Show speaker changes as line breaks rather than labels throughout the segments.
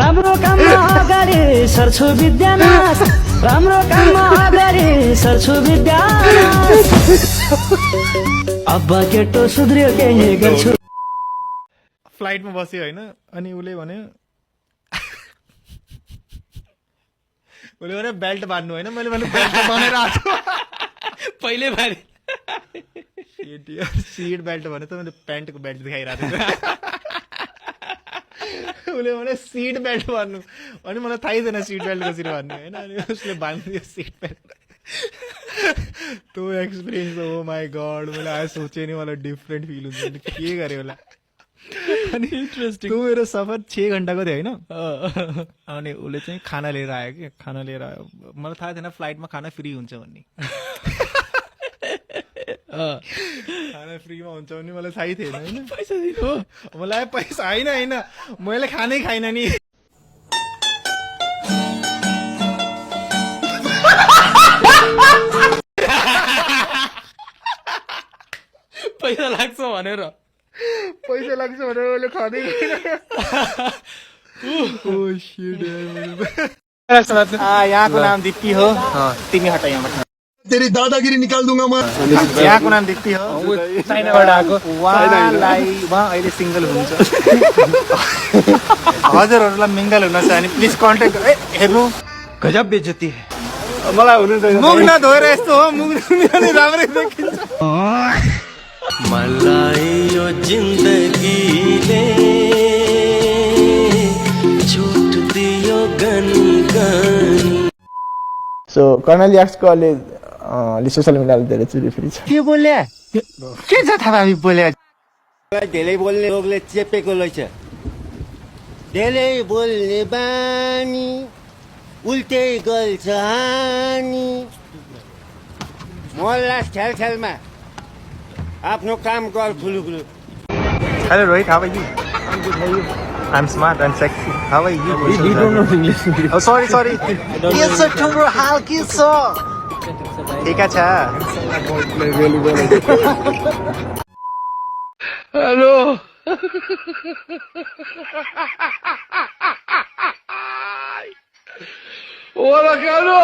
राम्रो काममा अगाडि सर्छु विद्यानाश राम्रो काममा अगाडि सर्छु विद्यानाश अब केटो सुध्रियो केही गर्छु
फ्लाइटमा बस्यो होइन अनि उसले भन्यो बेल्ट बाँध्नु होइन मैले भने बेल्ट बनाएर आएको
पहिले बारे
सिट बेल्ट भने त मैले प्यान्टको बेल्ट देखाइरहेको थिएँ उसले भने सिट बेल्ट भन्नु अनि मलाई थाहै थिएन सिट बेल्ट कसरी भन्नु होइन अनि उसले बाँधिदियो सिट बेल्ट त्यो एक्सपिरियन्स हो माई गड मैले आज सोचेँ नि मलाई डिफ्रेन्ट फिल हुन्छ के गरेँ होला अनि इन्ट्रेस्टिङ त्यो मेरो सफर 6 घन्टाको थियो होइन अनि उसले चाहिँ खाना लिएर आयो कि खाना लिएर आयो मलाई थाहा थिएन फ्लाइटमा खाना फ्री हुन्छ भन्ने खाना फ्रीमा हुन्छ भने मलाई थाहै थिएन होइन
पैसा दिनु
मलाई पैसा होइन मैले खानै खाइन नि
पैसा लाग्छ भनेर उसले
खाँदै
यहाँको नाम दिप्ती हो तिमी हटा यहाँबाट
तेरी दादागिरी निकाल दूंगा मैं
यहाँको नाम दिप्ती हो चाइनाबाट आएको उहाँलाई उहाँ अहिले सिङ्गल हुनुहुन्छ हजुरहरूलाई मिङ्गल हुन छ भने प्लिज कन्ट्याक्ट हेर्नु
गजब बेइज्जती है
मलाई हुनु मुख नधोएर यस्तो हो मुख धुने राम्रै देखिन्छ
मलाई यो जिन्दगीले छुट दियो गनी
सो कर्नल याक्स कलेज सोसियल मिडियाले धेरै चुरी फेरि छ के बोले के छ थाहा हामी बोले
धेरै बोल्ने रोगले चेपेको रहेछ धेरै बोल्ने बानी उल्टै गल्छ हानी मोहल्ला छेलछेलमा आफ्नो काम गर फुलुफुलु
Hello Rohit, how are you? I'm good, how are you? I'm smart and sexy. How are you?
We don't know English.
Oh, sorry. Yes, sir, tomorrow how is so? ठीक है अच्छा.
Really well.
Hello Hola, hello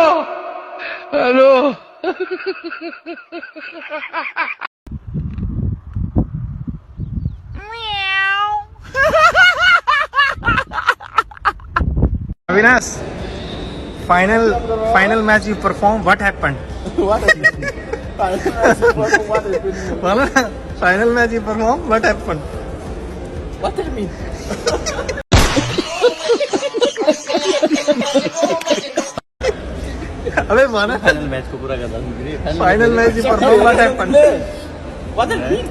Avinash, final match you perform. What happened? Final match you perform. What happened?
What do you mean?
अबे भन
final match को पूरा गर्दा
final match you perform. What happened?
What do you mean?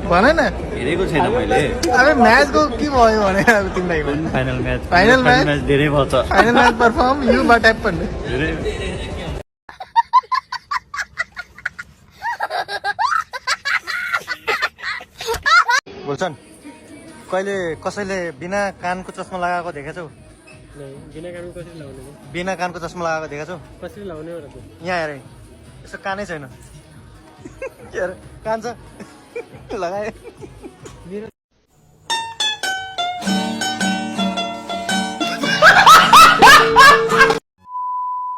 भन न
हेरेको छैन मैले
अबे म्याच को के भयो भने अब तिमीलाई
फाइनल म्याच
धेरै
भयो छ
final match perform you what happened बोल्छन् कहिले कसैले बिना कानको चस्मा लगाएको देखेछौ बिना कानको चस्मा लगाएको देखेछौ
कसरी लाउने हो र
यहाँ हेर यसो कानै छैन के अरे कान छ लगाए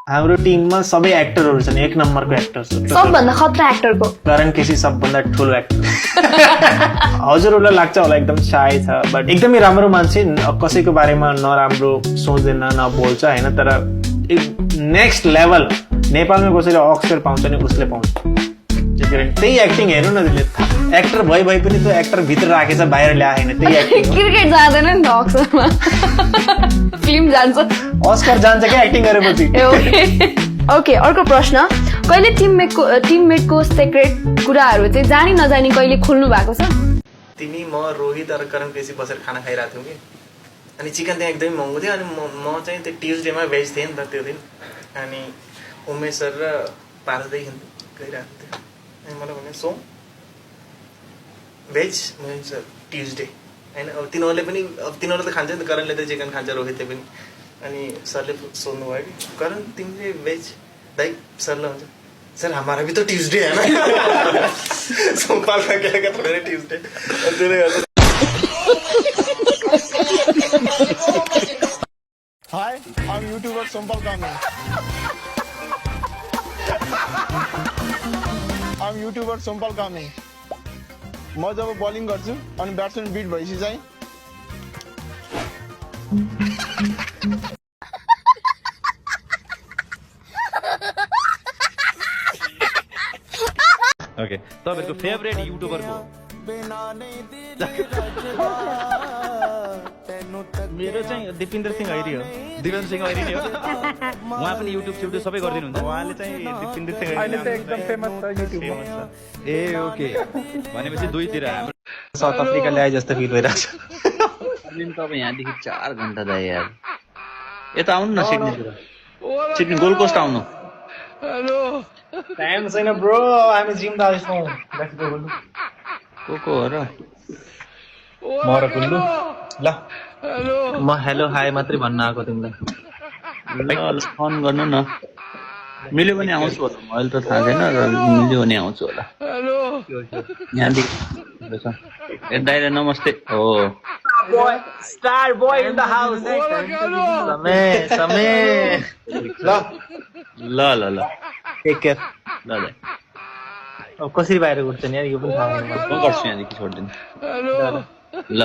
हाम्रो टिममा सबै एक्टरहरू छन् एक नम्बरको एक्टर
सबभन्दा खतरा एक्टरको
करण केसी सबभन्दा ठुलो एक्टर हजुरहरूलाई लाग्छ होला एकदम साय छ बट एकदमै राम्रो मान्छे कसैको बारेमा नराम्रो सोच्दैन नबोल्छ होइन तर नेक्स्ट लेभल नेपालमा कसैले अक्सर पाउँछ नि उसले पाउँछ त्यही एक्टिङ हेर्नु न एक्टर भइ पनि त्यो एक्टर भित्र राखेछ बाहिर ल्याएन त्यही एक्टिङ
क्रिकेट जाँदैन नि त अक्सरमा फिल्म जान्छ
अस्कर जान्छ क्या एक्टिङ गरेपछि
ओके अर्को प्रश्न कहिले टिममेटको सिक्रेट कुराहरू चाहिँ जानी नजानी कहिले खोल्नु भएको छ
तिमी म रोहित र करण केसी बसेर खाना खाइरहेको थियौँ कि अनि चिकन त्यहाँ एकदमै महँगो थियो अनि म चाहिँ त्यो ट्युजडेमा भेज थिएँ नि त त्यो दिन अनि उमेश सर र पारसदेखि गइरहेको थियो अनि मलाई भने सो भेज सर ट्युजडे होइन अब तिनीहरूले पनि अब तिनीहरू त खान्छ नि त करणले त चिकन खान्छ रोहितले पनि अनि सरले सोध्नु भयो कि करण तिमीले भेज दाइ सरले हुन्छ सर हमारा भी तो ट्यूसडे है ना सोमवार का क्या थोड़े Tuesday
Sampal Kami. I'm YouTuber Sampal Kami. म जब बलिङ गर्छु अनि ब्याट्सम्यान बिट भएपछि चाहिँ
ओके तपाईँहरूको फेभरेट युट्युबरको
मेरो चाहिँ दिपिन्द्र सिंह ऐरी हो
दिपेन्द्र सिंह ऐरी नै हो उहाँ पनि युट्युब सबै गरिदिनुहुन्छ
उहाँले चाहिँ दिपिन्द्र सिंह ऐरी एकदम फेमस छ युट्युबमा
ए ओके भनेपछि दुईतिर हाम्रो
साउथ अफ्रिका ल्याए जस्तो फिल भइरहेछ
तपाईँ यहाँदेखि 4 घन्टा जाए यार यता आउनु न सिडनीतिर सिडनी गोल्ड कोस्ट आउनु
टाइम छैन ब्रो हामी जिम जाँदैछौँ
को हो र
म र कुल्लु ल म हेलो हाई मात्रै भन्न आएको तिमीलाई
ल फोन गर्नु न मिल्यो भने आउँछु होला मैले त थाहा छैन र मिल्यो भने आउँछु होला यहाँदेखि दाइले नमस्ते हो
star boy in the house समय ल
ल ल ल
टेक केयर
ल ल
अब कसरी बाहिर उठ्छ नि यार यो पनि थाहा छैन
म गर्छु यहाँदेखि छोडिदिनु ल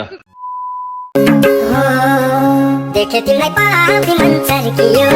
देखे तिमीलाई पापी मन चर्कियो